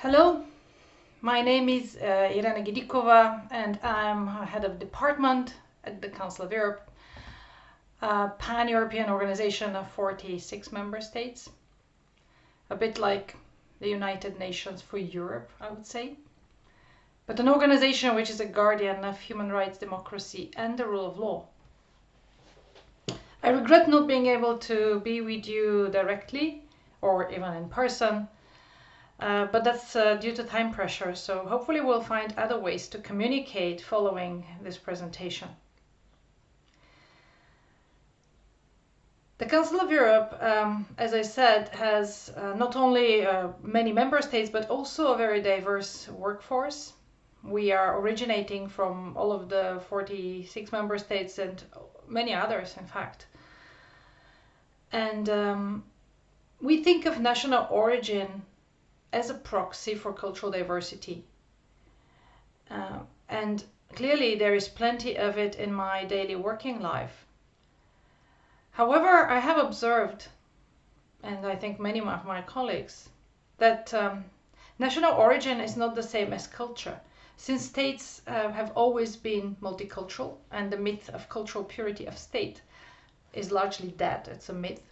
Hello, my name is Irena Gidikova and I'm head of department at the Council of Europe, a pan-European organization of 46 member states, a bit like the United Nations for Europe, I would say, but an organization which is a guardian of human rights, democracy and the rule of law. I regret not being able to be with you directly or even in person, but that's due to time pressure, so hopefully we'll find other ways to communicate following this presentation. The Council of Europe, as I said, has not only many member states, but also a very diverse workforce. We are originating from all of the 46 member states and many others, in fact. And we think of national origin as a proxy for cultural diversity. And clearly there is plenty of it in my daily working life. However, I have observed, and I think many of my colleagues, that national origin is not the same as culture, since states have always been multicultural and the myth of cultural purity of state is largely dead. It's a myth.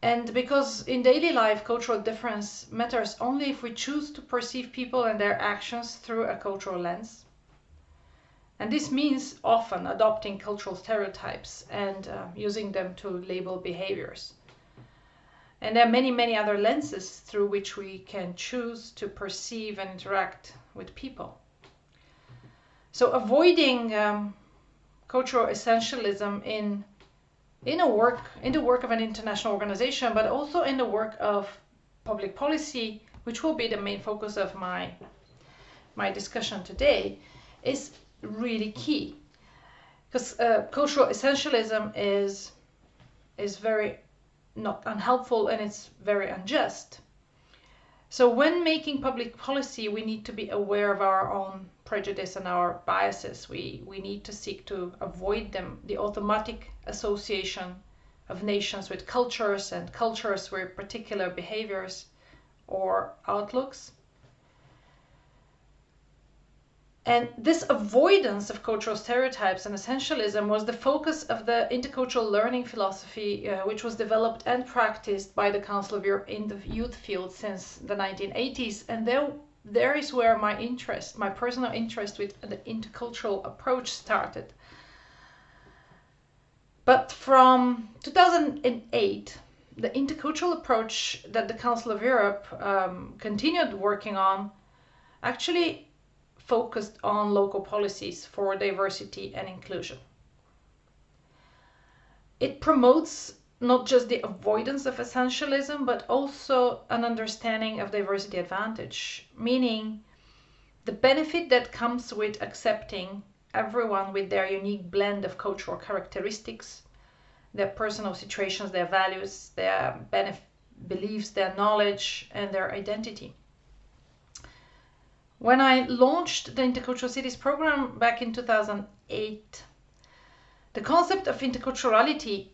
And because in daily life, cultural difference matters only if we choose to perceive people and their actions through a cultural lens. And this means often adopting cultural stereotypes and using them to label behaviors. And there are many, many other lenses through which we can choose to perceive and interact with people. So avoiding cultural essentialism in the work of an international organization, but also in the work of public policy, which will be the main focus of my discussion today, is really key. Because cultural essentialism is very not unhelpful and it's very unjust. So when making public policy, we need to be aware of our own prejudice and our biases. We need to seek to avoid them, the automatic association of nations with cultures and cultures with particular behaviors or outlooks. And this avoidance of cultural stereotypes and essentialism was the focus of the intercultural learning philosophy, which was developed and practiced by the Council of Europe in the youth field since the 1980s. And there is where my personal interest with the intercultural approach started. But from 2008, the intercultural approach that the Council of Europe continued working on actually focused on local policies for diversity and inclusion. It promotes not just the avoidance of essentialism, but also an understanding of diversity advantage, meaning the benefit that comes with accepting everyone with their unique blend of cultural characteristics, their personal situations, their values, their beliefs, their knowledge, and their identity. When I launched the Intercultural Cities program back in 2008, the concept of interculturality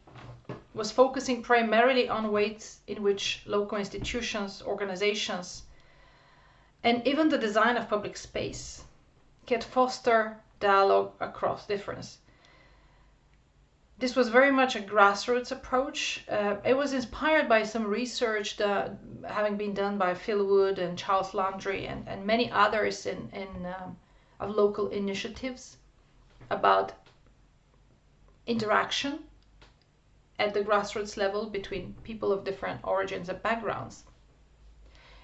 was focusing primarily on ways in which local institutions, organizations, and even the design of public space can foster dialogue across difference. This was very much a grassroots approach. It was inspired by some research having been done by Phil Wood and Charles Landry and many others of local initiatives about interaction at the grassroots level between people of different origins and backgrounds.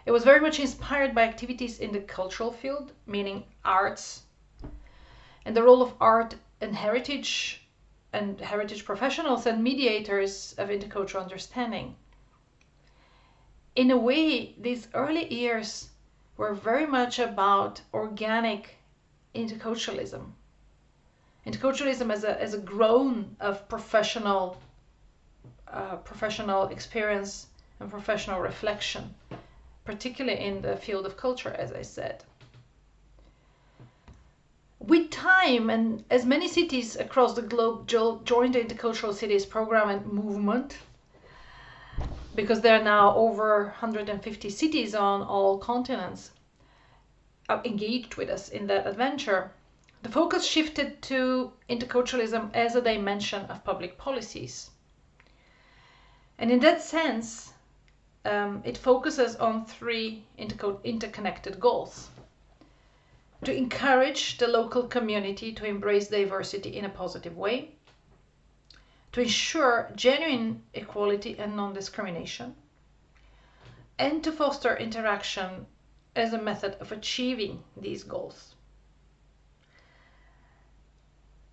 It was very much inspired by activities in the cultural field, meaning arts, and the role of art and heritage professionals and mediators of intercultural understanding. In a way, these early years were very much about organic interculturalism. Interculturalism as a grown of professional experience and professional reflection, particularly in the field of culture, as I said. With time, and as many cities across the globe joined the Intercultural Cities program and movement, because there are now over 150 cities on all continents engaged with us in that adventure, the focus shifted to interculturalism as a dimension of public policies. And in that sense, it focuses on three interconnected goals: to encourage the local community to embrace diversity in a positive way, to ensure genuine equality and non-discrimination, and to foster interaction as a method of achieving these goals.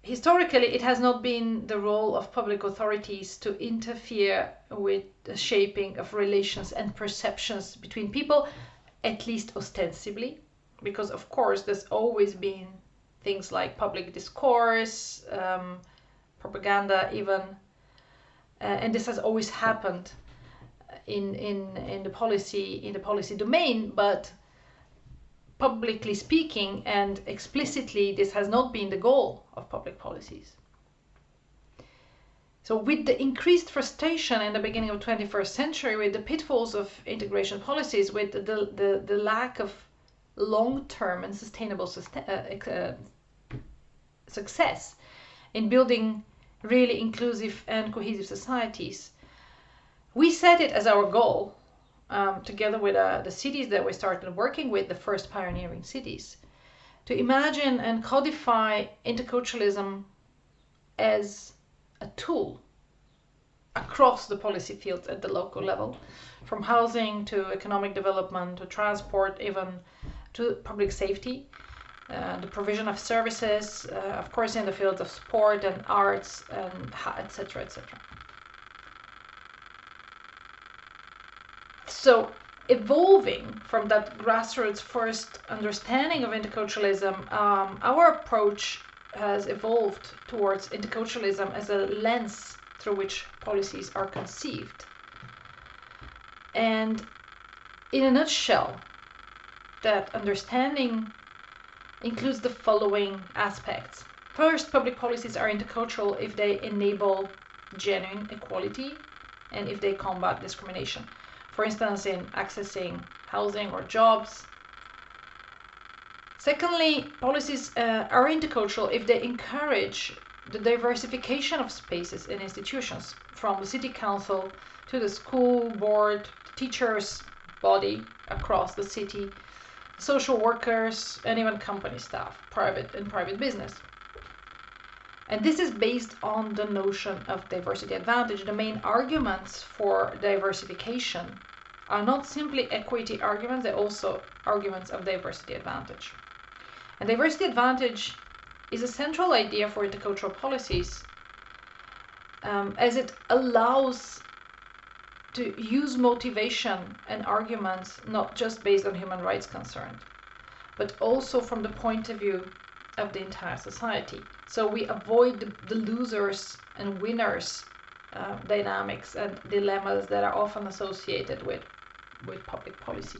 Historically, it has not been the role of public authorities to interfere with the shaping of relations and perceptions between people, at least ostensibly, because of course there's always been things like public discourse, propaganda even, and this has always happened in the policy domain, but publicly speaking and explicitly, this has not been the goal of public policies. So with the increased frustration in the beginning of the 21st century, with the pitfalls of integration policies, with the lack of long-term and sustainable success in building really inclusive and cohesive societies, we set it as our goal, together with the cities that we started working with, the first pioneering cities, to imagine and codify interculturalism as a tool across the policy fields at the local level, from housing to economic development to transport, even to public safety, the provision of services, of course in the fields of sport and arts, and etc., etc. So evolving from that grassroots first understanding of interculturalism, our approach has evolved towards interculturalism as a lens through which policies are conceived. And in a nutshell, that understanding includes the following aspects. First, public policies are intercultural if they enable genuine equality and if they combat discrimination. For instance, in accessing housing or jobs. Secondly, policies are intercultural if they encourage the diversification of spaces and institutions, from the city council to the school board, teachers' body across the city, social workers, and even company staff, private business. And this is based on the notion of diversity advantage. The main arguments for diversification are not simply equity arguments, they're also arguments of diversity advantage. And diversity advantage is a central idea for intercultural policies, as it allows to use motivation and arguments not just based on human rights concerns, but also from the point of view of the entire society. So we avoid the losers and winners dynamics and dilemmas that are often associated with public policy.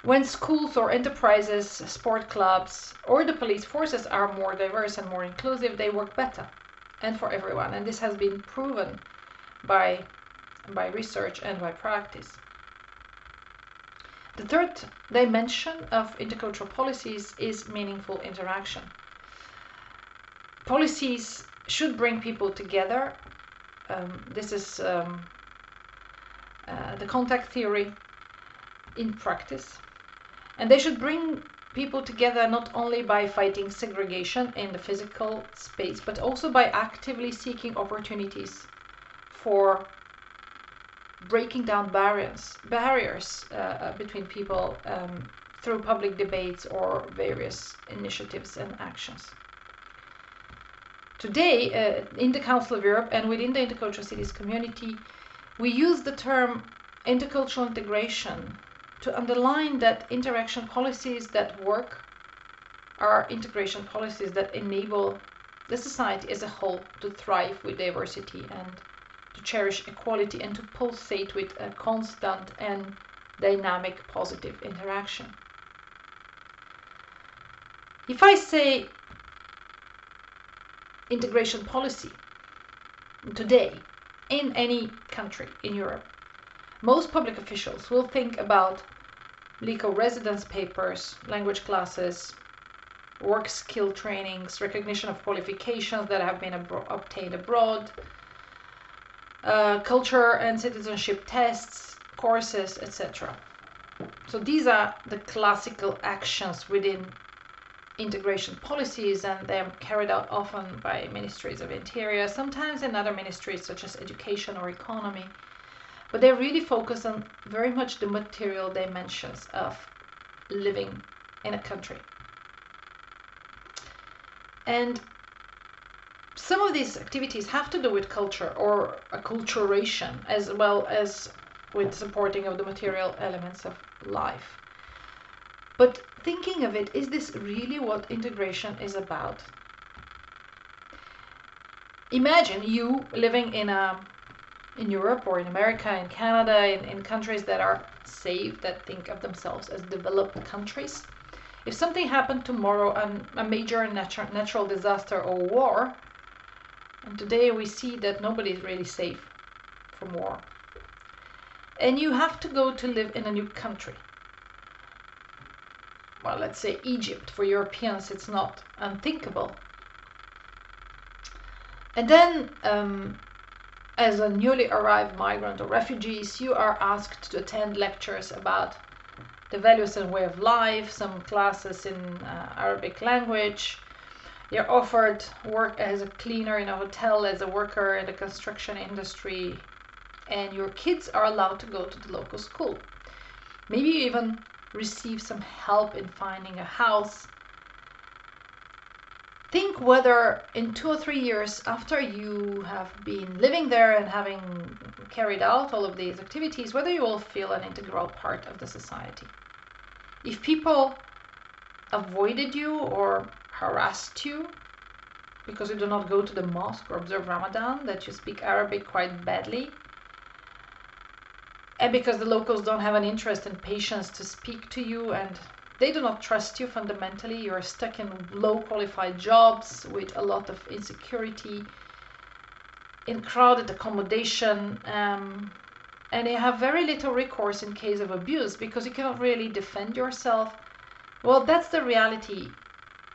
When schools or enterprises, sport clubs, or the police forces are more diverse and more inclusive, they work better and for everyone. And this has been proven by research and by practice. The third dimension of intercultural policies is meaningful interaction. Policies should bring people together. This is the contact theory in practice. And they should bring people together not only by fighting segregation in the physical space, but also by actively seeking opportunities for breaking down barriers between people through public debates or various initiatives and actions. Today, in the Council of Europe and within the Intercultural Cities community, we use the term intercultural integration to underline that interaction policies that work are integration policies that enable the society as a whole to thrive with diversity and to cherish equality and to pulsate with a constant and dynamic positive interaction. If I say integration policy today, in any country in Europe, most public officials will think about legal residence papers, language classes, work skill trainings, recognition of qualifications that have been obtained abroad, culture and citizenship tests, courses, etc. So these are the classical actions within integration policies, and they are carried out often by ministries of interior, sometimes in other ministries such as education or economy. But they really focus on very much the material dimensions of living in a country. And some of these activities have to do with culture or acculturation, as well as with supporting of the material elements of life. But thinking of it, is this really what integration is about? Imagine you living in Europe or in America, in Canada, in countries that are safe, that think of themselves as developed countries. If something happened tomorrow, a major natural disaster or war, and today we see that nobody is really safe from war, and you have to go to live in a new country. Well, let's say Egypt. For Europeans, it's not unthinkable. And then, as a newly arrived migrant or refugees, you are asked to attend lectures about the values and way of life, some classes in Arabic language. You're offered work as a cleaner in a hotel, as a worker in the construction industry, and your kids are allowed to go to the local school. Maybe you even receive some help in finding a house. Think whether in 2 or 3 years after you have been living there and having carried out all of these activities, whether you will feel an integral part of the society. If people avoided you or harassed you because you do not go to the mosque or observe Ramadan, that you speak Arabic quite badly, and because the locals don't have an interest and patience to speak to you, and they do not trust you fundamentally, you're stuck in low qualified jobs with a lot of insecurity, in crowded accommodation, and you have very little recourse in case of abuse because you cannot really defend yourself. Well, that's the reality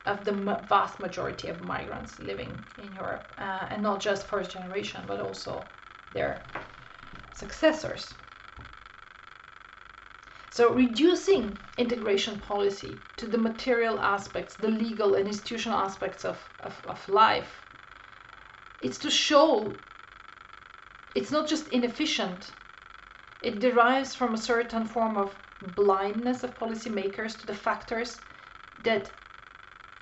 of the vast majority of migrants living in Europe, and not just first generation, but also their successors. So reducing integration policy to the material aspects, the legal and institutional aspects of life, it's to show it's not just inefficient, it derives from a certain form of blindness of policymakers to the factors that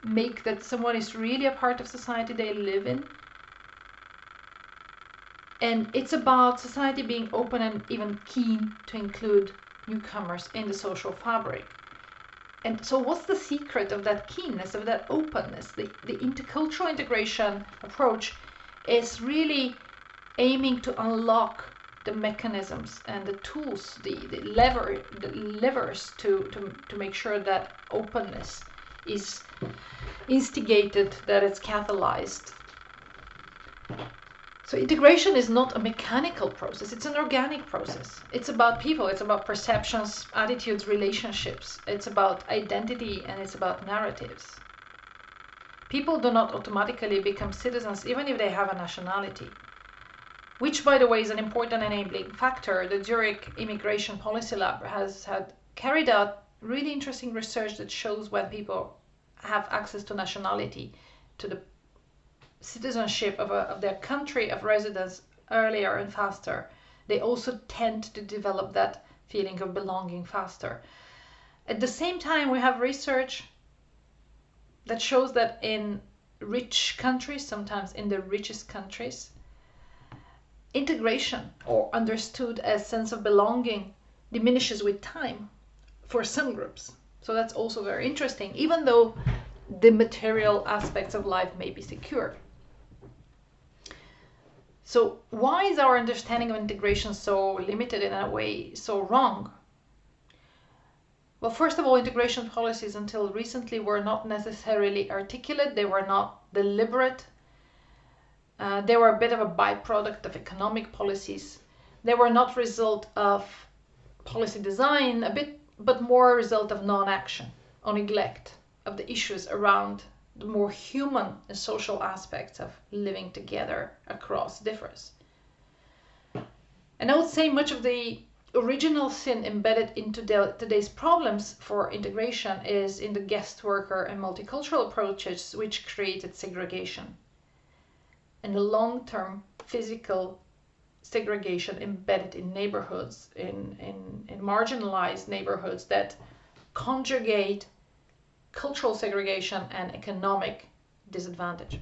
make that someone is really a part of society they live in. And it's about society being open and even keen to include newcomers in the social fabric. And so what's the secret of that keenness, of that openness? The intercultural integration approach is really aiming to unlock the mechanisms and the tools, the levers to make sure that openness is instigated, that it's catalyzed. So integration is not a mechanical process, it's an organic process. It's about people, it's about perceptions, attitudes, relationships. It's about identity and it's about narratives. People do not automatically become citizens even if they have a nationality, which, by the way, is an important enabling factor. The Zurich Immigration Policy Lab has carried out really interesting research that shows when people have access to nationality, to the citizenship of their country of residence earlier and faster, they also tend to develop that feeling of belonging faster. At the same time, we have research that shows that in rich countries, sometimes in the richest countries, integration, or understood as sense of belonging, diminishes with time for some groups. So that's also very interesting, even though the material aspects of life may be secure. So why is our understanding of integration so limited, in a way so wrong? Well, first of all, integration policies until recently were not necessarily articulate, they were not deliberate. They were a bit of a byproduct of economic policies. They were not result of policy design, but more a result of non-action or neglect of the issues around the more human and social aspects of living together across difference. And I would say much of the original sin embedded into today's problems for integration is in the guest worker and multicultural approaches, which created segregation and the long-term physical segregation embedded in neighborhoods, in marginalized neighborhoods that conjugate cultural segregation and economic disadvantage.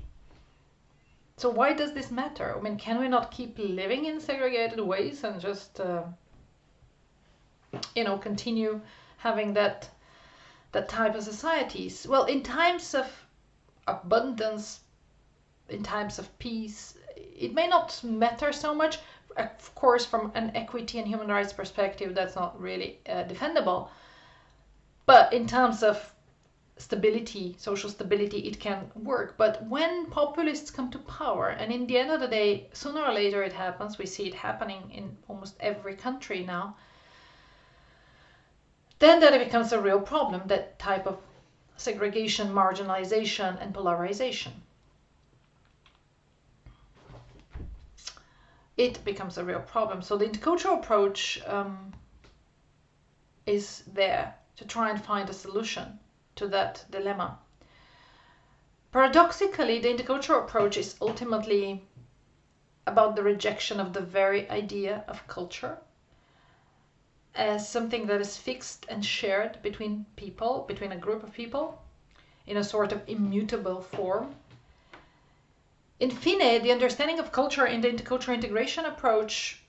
So why does this matter? I mean, can we not keep living in segregated ways and just, continue having that type of societies? Well, in times of abundance, in times of peace, it may not matter so much. Of course, from an equity and human rights perspective, that's not really defendable. But in terms of stability, social stability, it can work. But when populists come to power, and in the end of the day, sooner or later it happens, we see it happening in almost every country now, then that becomes a real problem, that type of segregation, marginalization, and polarization. It becomes a real problem. So the intercultural approach is there to try and find a solution to that dilemma. Paradoxically, the intercultural approach is ultimately about the rejection of the very idea of culture as something that is fixed and shared between people, between a group of people, in a sort of immutable form. In fine, the understanding of culture in the intercultural integration approach,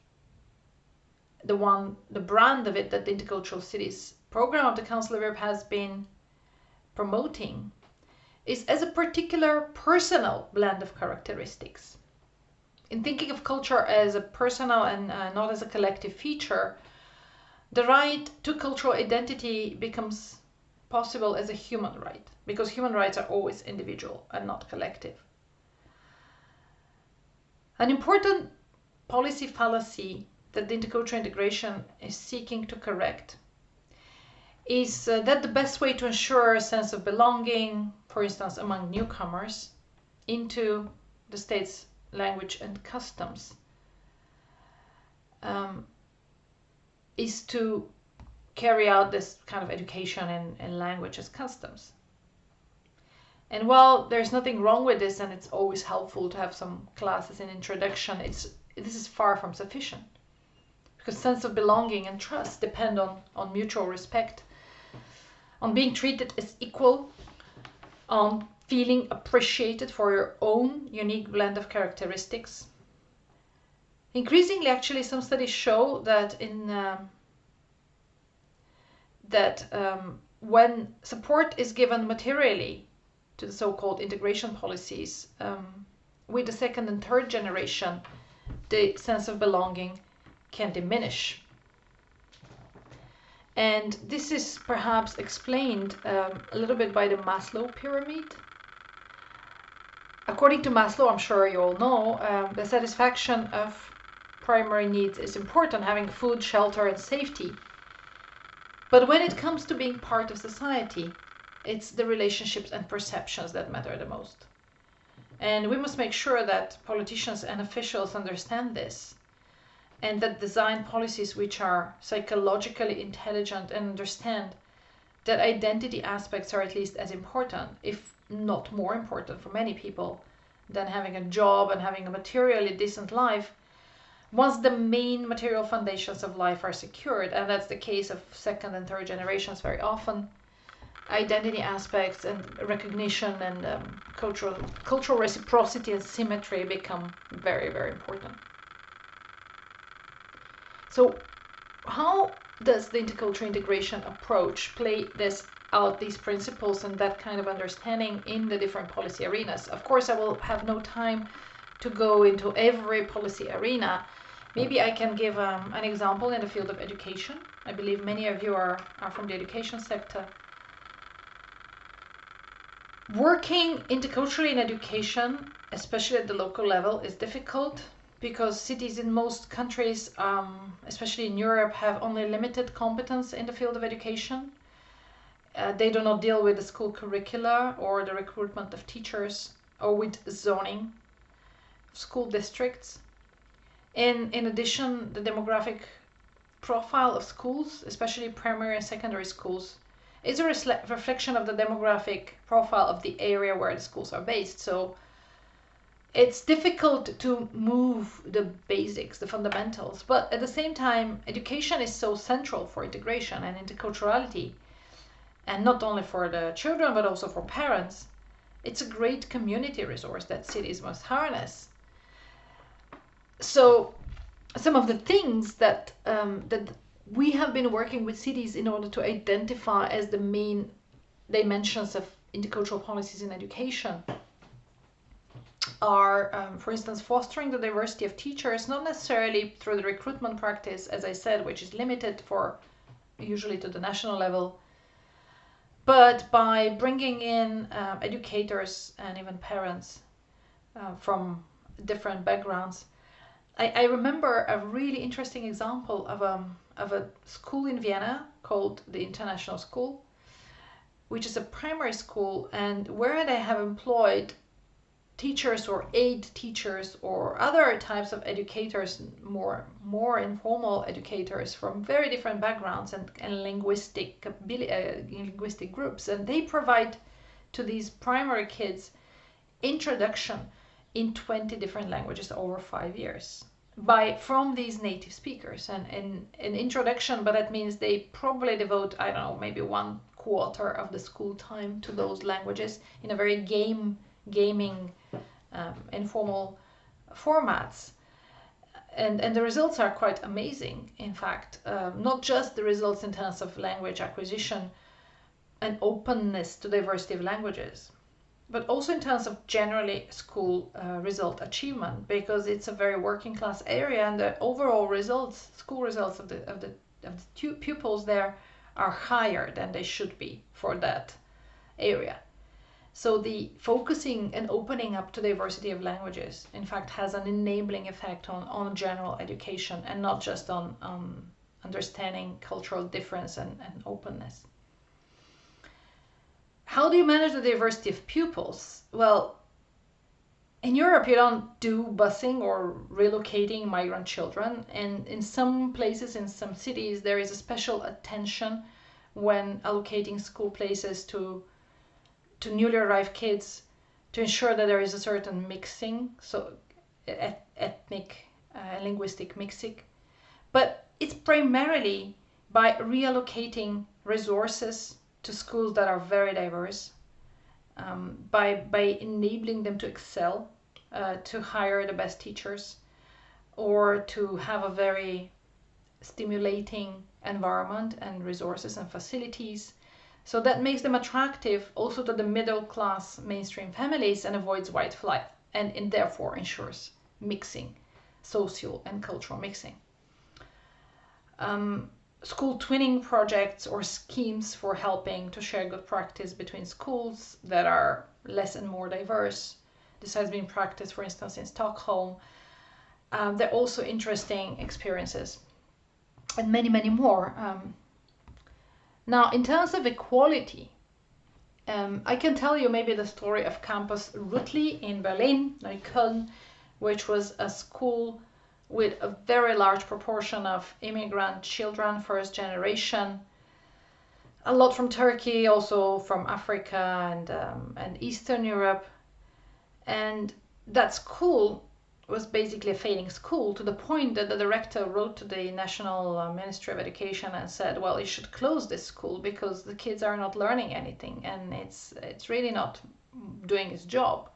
the brand of it that the Intercultural Cities program of the Council of Europe has been promoting, is as a particular personal blend of characteristics. In thinking of culture as a personal and not as a collective feature, the right to cultural identity becomes possible as a human right, because human rights are always individual and not collective. An important policy fallacy that the intercultural integration is seeking to correct is that the best way to ensure a sense of belonging, for instance, among newcomers into the state's language and customs, is to carry out this kind of education in language as customs. And while there's nothing wrong with this, and it's always helpful to have some classes in introduction, this is far from sufficient. Because sense of belonging and trust depend on mutual respect, on being treated as equal, on feeling appreciated for your own unique blend of characteristics. Increasingly, actually, some studies show that when support is given materially to the so-called integration policies, with the second and third generation, the sense of belonging can diminish. And this is perhaps explained a little bit by the Maslow pyramid. According to Maslow, I'm sure you all know, the satisfaction of primary needs is important, having food, shelter, and safety. But when it comes to being part of society, it's the relationships and perceptions that matter the most. And we must make sure that politicians and officials understand this, and that design policies which are psychologically intelligent and understand that identity aspects are at least as important, if not more important for many people, than having a job and having a materially decent life, once the main material foundations of life are secured. And that's the case of second and third generations very often. Identity aspects and recognition and cultural reciprocity and symmetry become very, very important. So how does the intercultural integration approach play these principles and that kind of understanding in the different policy arenas? Of course, I will have no time to go into every policy arena. Maybe I can give an example in the field of education. I believe many of you are from the education sector. Working interculturally in education, especially at the local level, is difficult because cities in most countries, especially in Europe, have only limited competence in the field of education. They do not deal with the school curricula or the recruitment of teachers or with zoning school districts. In addition, the demographic profile of schools, especially primary and secondary schools, is a reflection of the demographic profile of the area where the schools are based. So it's difficult to move the basics, the fundamentals, but at the same time, education is so central for integration and interculturality, and not only for the children, but also for parents. It's a great community resource that cities must harness. So some of the things that we have been working with cities in order to identify as the main dimensions of intercultural policies in education are, for instance, fostering the diversity of teachers, not necessarily through the recruitment practice, as I said, which is limited for usually to the national level, but by bringing in educators and even parents from different backgrounds. I remember a really interesting example of a school in Vienna called the International School, which is a primary school, and where they have employed teachers or aid teachers or other types of educators, more informal educators from very different backgrounds and linguistic groups, and they provide to these primary kids introduction in 20 different languages over 5 years from these native speakers, and an introduction, but that means they probably devote, I don't know, maybe 1/4 of the school time to those languages in a very gaming informal formats, and the results are quite amazing. In fact, not just the results in terms of language acquisition and openness to diversity of languages, but also in terms of generally school result achievement, because it's a very working class area, and the overall results, school results of the pupils there are higher than they should be for that area. So the focusing and opening up to diversity of languages, in fact, has an enabling effect on general education, and not just on understanding cultural difference and openness. How do you manage the diversity of pupils? Well, in Europe, you don't do busing or relocating migrant children, and in some places, in some cities, there is a special attention when allocating school places to newly arrived kids to ensure that there is a certain mixing, so ethnic, linguistic mixing. But it's primarily by reallocating resources to schools that are very diverse, by enabling them to excel, to hire the best teachers, or to have a very stimulating environment and resources and facilities. So that makes them attractive also to the middle class mainstream families and avoids white flight, and therefore ensures mixing, social and cultural mixing. School twinning projects or schemes for helping to share good practice between schools that are less and more diverse. This has been practiced, for instance, in Stockholm. They're also interesting experiences, and many, many more. Now, in terms of equality, I can tell you maybe the story of Campus Rutli in Berlin, Neukölln, which was a school with a very large proportion of immigrant children, first generation, a lot from Turkey, also from Africa and Eastern Europe. And that school was basically a failing school, to the point that the director wrote to the National Ministry of Education and said, well, you should close this school because the kids are not learning anything, and it's really not doing its job.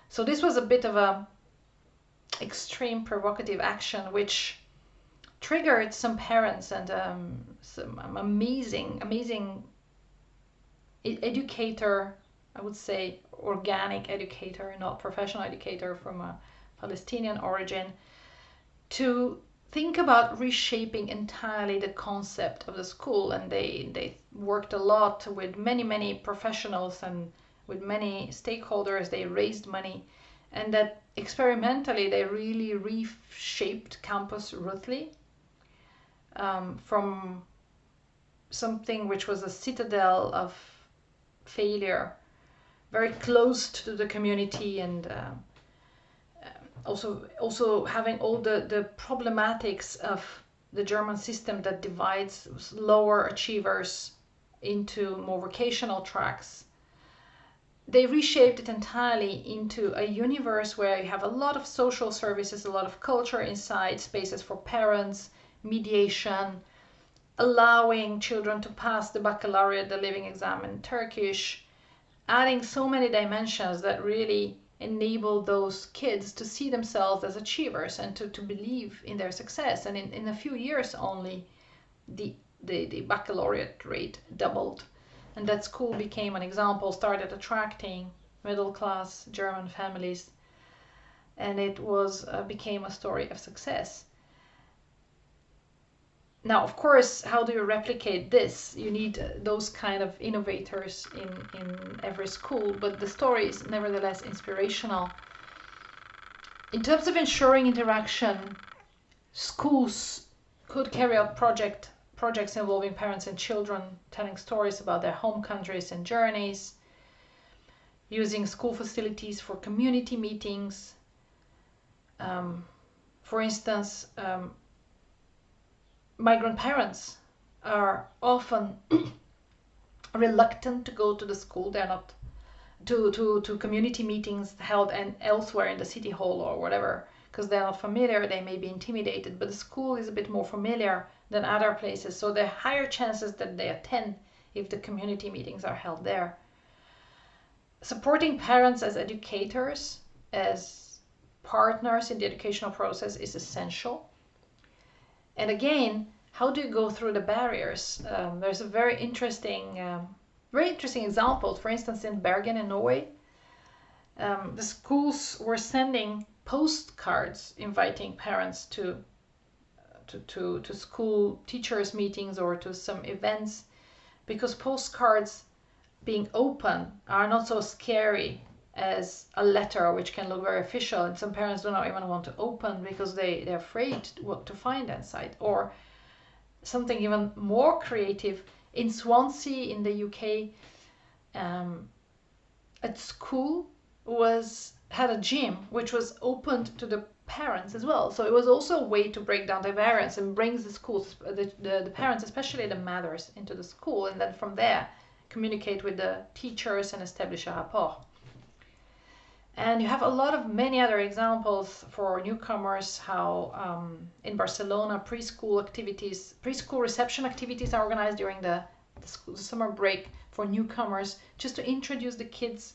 So this was a bit of a extreme provocative action, which triggered some parents and some amazing educator, I would say organic educator, not professional educator from a Palestinian origin, to think about reshaping entirely the concept of the school. And they worked a lot with many professionals and with many stakeholders. They raised money, and that experimentally they really reshaped campus ruthlessly from something which was a citadel of failure, very close to the community, and also having all the problematics of the German system that divides lower achievers into more vocational tracks. They reshaped it entirely into a universe where you have a lot of social services, a lot of culture inside, spaces for parents, mediation, allowing children to pass the baccalaureate, the living exam in Turkish, adding so many dimensions that really enable those kids to see themselves as achievers and to believe in their success. And in a few years only, the baccalaureate rate doubled. And that school became an example, started attracting middle-class German families, and it became a story of success. Now, of course, how do you replicate this? You need those kind of innovators in every school, but the story is nevertheless inspirational. In terms of ensuring interaction, schools could carry out projects involving parents and children, telling stories about their home countries and journeys, using school facilities for community meetings. For instance, migrant parents are often reluctant to go to the school. They're not to community meetings held and elsewhere in the city hall or whatever, because they're not familiar. They may be intimidated, but the school is a bit more familiar than other places, so there are higher chances that they attend if the community meetings are held there. Supporting parents as educators, as partners in the educational process is essential. And again, how do you go through the barriers? There's a very interesting example. For instance, in Bergen in Norway, the schools were sending postcards inviting parents to school teachers meetings or to some events, because postcards being open are not so scary as a letter, which can look very official, and some parents do not even want to open because they're afraid what to find inside. Or something even more creative, in Swansea in the UK, at school had a gym which was opened to the parents as well. So it was also a way to break down the barriers and brings the schools, the parents, especially the mothers, into the school, and then from there communicate with the teachers and establish a rapport. And you have many other examples for newcomers, how in Barcelona preschool reception activities are organized during the summer break for newcomers, just to introduce the kids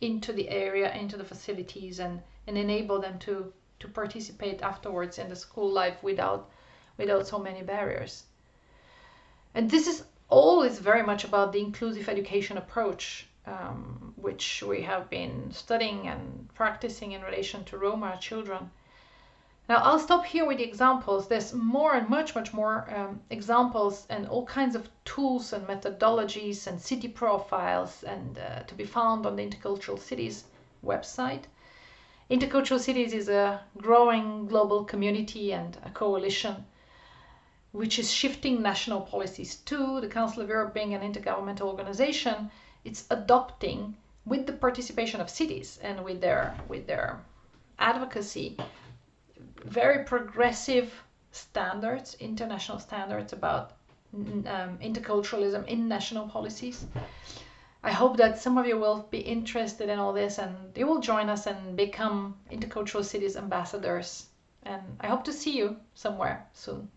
into the area, into the facilities, and enable them to participate afterwards in the school life without so many barriers. And this is always very much about the inclusive education approach, which we have been studying and practicing in relation to Roma children. Now, I'll stop here with the examples. There's more and much more examples and all kinds of tools and methodologies and city profiles, and to be found on the Intercultural Cities website. Intercultural Cities is a growing global community and a coalition which is shifting national policies too. The Council of Europe, being an intergovernmental organization, it's adopting, with the participation of cities and with their advocacy, very progressive standards, international standards about interculturalism in national policies. I hope that some of you will be interested in all this and you will join us and become Intercultural Cities ambassadors. And I hope to see you somewhere soon.